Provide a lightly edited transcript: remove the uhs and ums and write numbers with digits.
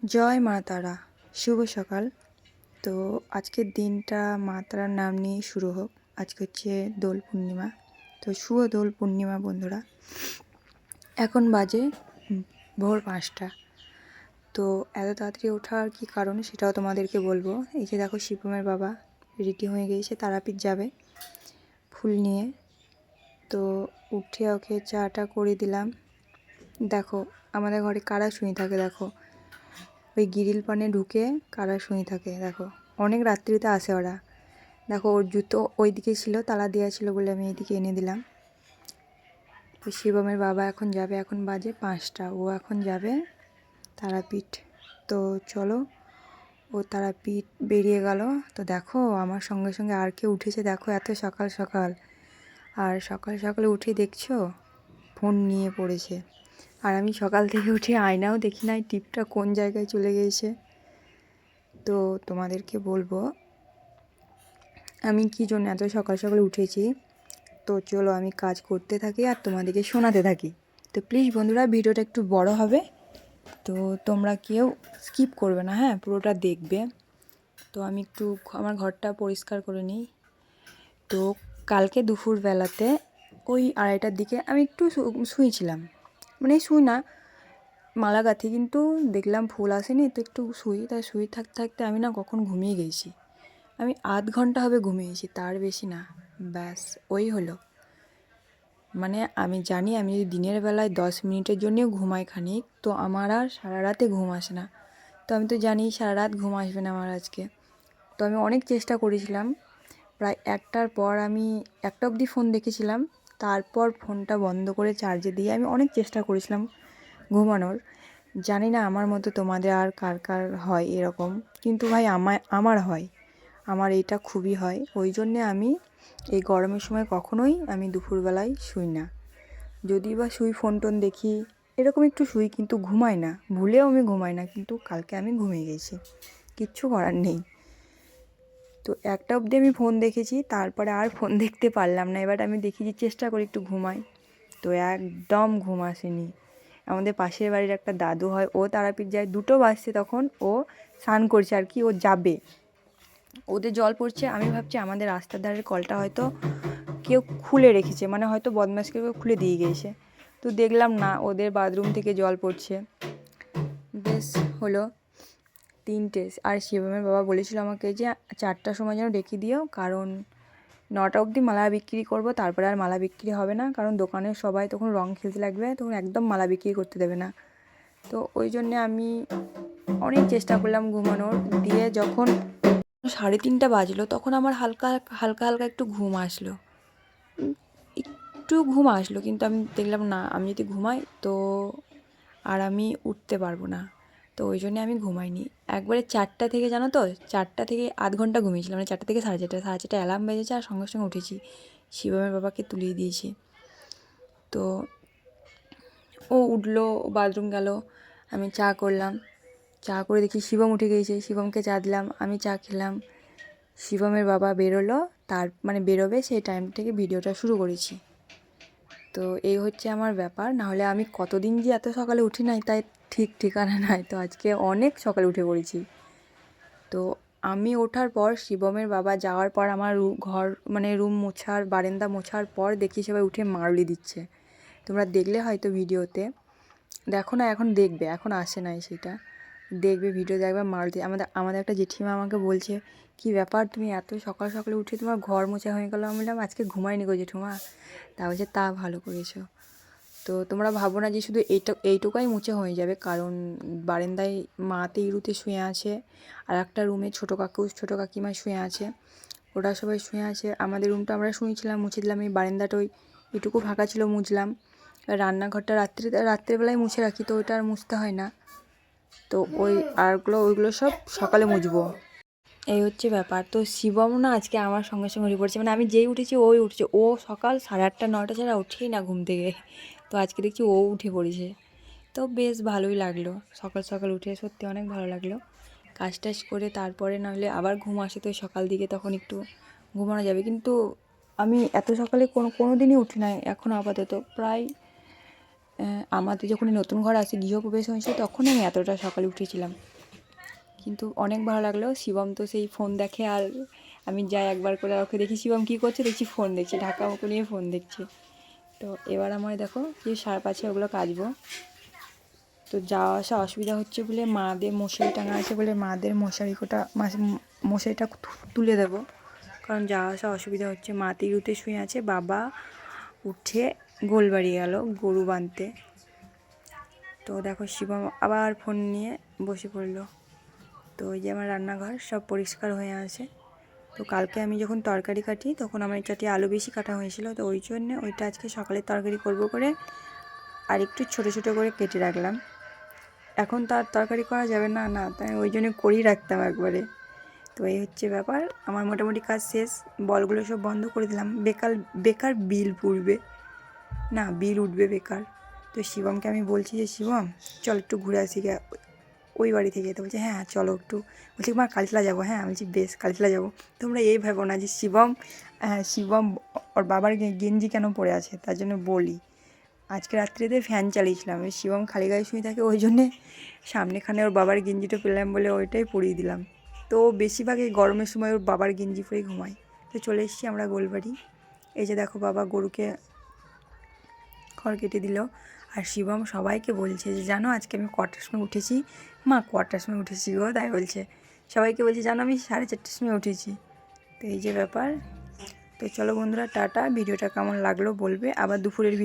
জয় মা তারা। শুভ সকাল। তো আজকের দিনটা মা তারার নাম নিয়ে শুরু হোক। আজকে হচ্ছে দোল পূর্ণিমা। তো শুভ দোল পূর্ণিমা বন্ধুরা। এখন বাজে ভোর 5টা। তো এত তাড়াতাড়ি ওঠার কী কারণ সেটাও তোমাদেরকে বলবো। এই যে দেখো শিবমের বাবা রেডি হয়ে গিয়েছে, তারাপীঠ যাবে ফুল নিয়ে। তো উঠে ওকে চাটা করে দিলাম। দেখো আমাদের ঘরে কারা শুয়ে থাকে, দেখো ওই গ্রিল পানে ঢুকে কারা শুয়ে থাকে। দেখো অনেক রাত্রিতে আসে ওরা। দেখো ওর জুতো ওই দিকে ছিল, তালা দেওয়া ছিল বলে আমি এইদিকে এনে দিলাম। তো শিবমের বাবা এখন যাবে, এখন বাজে 5টা, ও এখন যাবে তারাপীঠ। তো চলো, ও তারাপীঠ বেরিয়ে গেল। তো দেখো আমার সঙ্গে সঙ্গে আর কেউ উঠেছে, দেখো এত সকাল সকাল। আর সকাল সকালে উঠে দেখছো ফোন নিয়ে পড়েছে। আর আমি সকাল থেকে উঠে আয়নাও দেখি নাই, টিপটা কোন জায়গায় চলে গিয়েছে। তো তোমাদেরকে বলবো আমি কী জন্য এত সকাল সকাল উঠেছি। তো চলো আমি কাজ করতে থাকি আর তোমাদেরকে শোনাতে থাকি। তো প্লিজ বন্ধুরা, ভিডিওটা একটু বড় হবে, তো তোমরা কেউ স্কিপ করবে না, হ্যাঁ পুরোটা দেখবে। তো আমি একটু আমার ঘরটা পরিষ্কার করে নিই। তো কালকে দুপুরবেলাতে ওই 2:30টার দিকে আমি একটু শুয়েছিলাম, মানে শুই না, মালা গাঁথি, কিন্তু দেখলাম ফুল আসেনি, তো একটু শুই। তাই শুয়ে থাকতে থাকতে আমি না কখন ঘুমিয়ে গেছি। আমি আধ ঘন্টা হবে ঘুমিয়েছি, তার বেশি না। ব্যাস ওই হলো। মানে আমি জানি আমি যদি দিনের বেলায় 10 মিনিটের জন্যও ঘুমাই খানিক, তো আমার আর সারা রাতে ঘুম আসে না। তো আমি তো জানি সারা রাত ঘুম আসবে না আমার আজকে। তো আমি অনেক চেষ্টা করেছিলাম, প্রায় 1টার পর আমি 1টা অবধি ফোন দেখেছিলাম। তারপর ফোনটা বন্ধ করে চার্জে দিয়ে আমি অনেক চেষ্টা করেছিলাম ঘুমানোর। জানি না আমার মতো তোমাদের আর কার কার হয় এরকম, কিন্তু ভাই আমার হয়, আমার এটা খুবই হয়। ওই জন্যে আমি এই গরমের সময় কখনোই আমি দুপুরবেলায় শুই না। যদি বা শুই ফোন টোন দেখি এরকম একটু শুই, কিন্তু ঘুমাই না, ভুলেও আমি ঘুমাই না। কিন্তু কালকে আমি ঘুমিয়ে গেছি, কিচ্ছু করার নেই। তো 1টা অবধি আমি ফোন দেখেছি, তারপরে আর ফোন দেখতে পারলাম না। এবার আমি দেখি যে চেষ্টা করি একটু ঘুমাই, তো একদম ঘুম আসেনি। আমাদের পাশের বাড়ির একটা দাদু হয়, ও তারাপীঠ যায়, 2টো বাজছে তখন, ও স্নান করছে আর কি, ও যাবে, ওদের জল পড়ছে। আমি ভাবছি আমাদের রাস্তার ধারের কলটা হয়তো কেউ খুলে রেখেছে, মানে হয়তো বদমাশ কেউ খুলে দিয়ে গিয়েছে। তো দেখলাম না, ওদের বাথরুম থেকে জল পড়ছে। বেশ হলো 3টে। আর শিবমের বাবা বলেছিল আমাকে যে 4টার সময় যেন ডেকে দিও, কারণ 9টা অবধি মালা বিক্রি করব, তারপরে আর মালা বিক্রি হবে না, কারণ দোকানের সবাই তখন রং খেলতে লাগবে, তখন একদম মালা বিক্রি করতে দেবে না। তো ওই জন্যে আমি অনেক চেষ্টা করলাম ঘুমানোর। দিয়ে যখন 3:30 বাজলো, তখন আমার হালকা হালকা হালকা একটু ঘুম আসলো, একটু ঘুম আসলো। কিন্তু আমি দেখলাম না, আমি যদি ঘুমাই তো আর আমি উঠতে পারবো না। তো ওই জন্যে আমি ঘুমাইনি একবারে। 4টা থেকে, জানো তো, 4টা থেকে আধ ঘন্টা ঘুমিয়েছিলাম, মানে 4টা থেকে 4:30 অ্যালার্ম বেজেছে, আর সঙ্গে সঙ্গে উঠেছি, শিবমের বাবাকে তুলিয়ে দিয়েছি। তো ও উঠলো, বাথরুম গেল, আমি চা করলাম। চা করে দেখি শিবম উঠে গিয়েছে, শিবমকে চা দিলাম, আমি চা খেলাম। শিবমের বাবা বেরোলো, তার মানে বেরোবে সেই টাইম থেকে ভিডিওটা শুরু করেছি। তো এই হচ্ছে আমার ব্যাপার। নাহলে আমি কতদিন যে এত সকালে উঠি নাই তাই ঠিক ঠিকানা নাই। তো আজকে অনেক সকালে উঠে পড়েছি। তো আমি ওঠার পর, শিবমের বাবা যাওয়ার পর, আমার ঘর মানে রুম মোছার, বারান্দা মোছার পর দেখি সবাই উঠে মারুলি দিচ্ছে। তোমরা দেখলে হয়তো ভিডিওতে, দেখো না, এখন দেখবে, এখন আসে নাই সেটা, দেখবে ভিডিও দেখবে মারুলি। আমাদের একটা জেঠিমা আমাকে বলছে, কি ব্যাপার তুমি এত সকাল সকালে উঠে তোমার ঘর মোছা হয়ে গেলো। আমি বললাম আজকে ঘুমাইনি গো জেঠিমা। তা বলছে তা ভালো করেছো। তো তোমরা ভাবো না যে শুধু এইটুকাই মুছে হয়ে যাবে, কারণ বারান্দায় মাতে ইরুতে শুয়ে আছে, আর একটা রুমে ছোটো কাকিমা শুয়ে আছে, ওরা সবাই শুয়ে আছে। আমাদের রুমটা আমরা শুয়েছিলাম, মুছে দিলাম। এই বারান্দাটা এটুকু ফাঁকা ছিল, মুছলাম। রান্নাঘরটা রাত্রেবেলায় মুছে রাখি, তো ওইটা আর মুছতে হয় না। তো ওইগুলো সব সকালে মুছবো। এই হচ্ছে ব্যাপার। তো শিবম না আজকে আমার সঙ্গে সঙ্গে উঠে পড়ছে, মানে আমি যেই উঠেছি ওই উঠছে। ও সকাল 8:30 9টা ছাড়া উঠেই না ঘুম থেকে। তো আজকে দেখছি ও উঠে পড়েছে। তো বেশ ভালোই লাগলো সকাল সকাল উঠে, সত্যি অনেক ভালো লাগলো। কাজ টাজ করে তারপরে নাহলে আবার ঘুম আসে, তো সকাল দিকে তখন একটু ঘুমানো যাবে। কিন্তু আমি এত সকালে কোনো দিনই উঠি না এখন আপাতত, প্রায় আমাদের যখনই নতুন ঘর আসে গৃহপ্রবেশ হয়েছিল তখনই আমি এতটা সকালে উঠেছিলাম। কিন্তু অনেক ভালো লাগলো। শিবম তো সেই ফোন দেখে, আর আমি যাই একবার করে ওকে দেখি শিবম কী করছে, দেখছি ফোন দেখছি, ঢাকা মুখো নিয়ে ফোন দেখছি। তো এবার আমার দেখো যে সার্ফ আছে ওগুলো কাচবো। তো যাওয়া আসা অসুবিধা হচ্ছে বলে মাদের মশারি টাঙা আছে বলে মাদের মশারিটা তুলে দেবো, কারণ যাওয়া আসা অসুবিধা হচ্ছে। মা তিরুতে শুয়ে আছে, বাবা উঠে গোলবাড়ি গেল গরু বাঁধতে। তো দেখো শিবম আবার ফোন নিয়ে বসে পড়লো। তো ওই যে আমার রান্নাঘর সব পরিষ্কার হয়ে আছে। তো কালকে আমি যখন তরকারি কাটি তখন আমার চারটে আলু বেশি কাটা হয়েছিল, তো ওই জন্য ওইটা আজকে সকালে তরকারি করব করে আর একটু ছোটো ছোটো করে কেটে রাখলাম। এখন তো আর তরকারি করা যাবে না, না তাই ওই জন্য করেই রাখতাম একবারে। তো এই হচ্ছে ব্যাপার, আমার মোটামুটি কাজ শেষ। বলগুলো সব বন্ধ করে দিলাম, বেকার বিল পড়বে না, বিল উঠবে বেকার। তো শিবমকে আমি বলছি যে শিবম চল একটু ঘুরে আসি গে ওই বাড়ি থেকে। তো বলছে হ্যাঁ চলো একটু। বলছি মা কালীতলা যাবো, হ্যাঁ বলছি বেশ কালীতলা যাবো। তোমরা এই ভাবো না যে শিবম ওর বাবার গেঞ্জি কেন পরে আছে, তার জন্য বলি আজকে রাত্রিতে ফ্যান চালিয়েছিলাম, শিবম খালি গায়ে শুয়ে থাকে ওই জন্যে সামনেখানে ওর বাবার গেঞ্জিটা পেলাম বলে ওইটাই পরিয়ে দিলাম। তো বেশিরভাগ এই গরমের সময় ওর বাবার গেঞ্জি পরেই ঘুমায়। তো চলে এসেছি আমরা গোলবাড়ি। এই যে দেখো বাবা গরুকে খড় কেটে দিল। আর শিবম সবাইকে বলছে যে জানো আজকে আমি কটার সময় উঠেছি, মা কটার সময় উঠেছি গো, তাই বলছে। সবাইকে বলছে জানো আমি 4:30টার সময় উঠেছি। তো এই যে ব্যাপার। তো চলো বন্ধুরা টাটা, ভিডিওটা কেমন লাগলো বলবে, আবার দুপুরের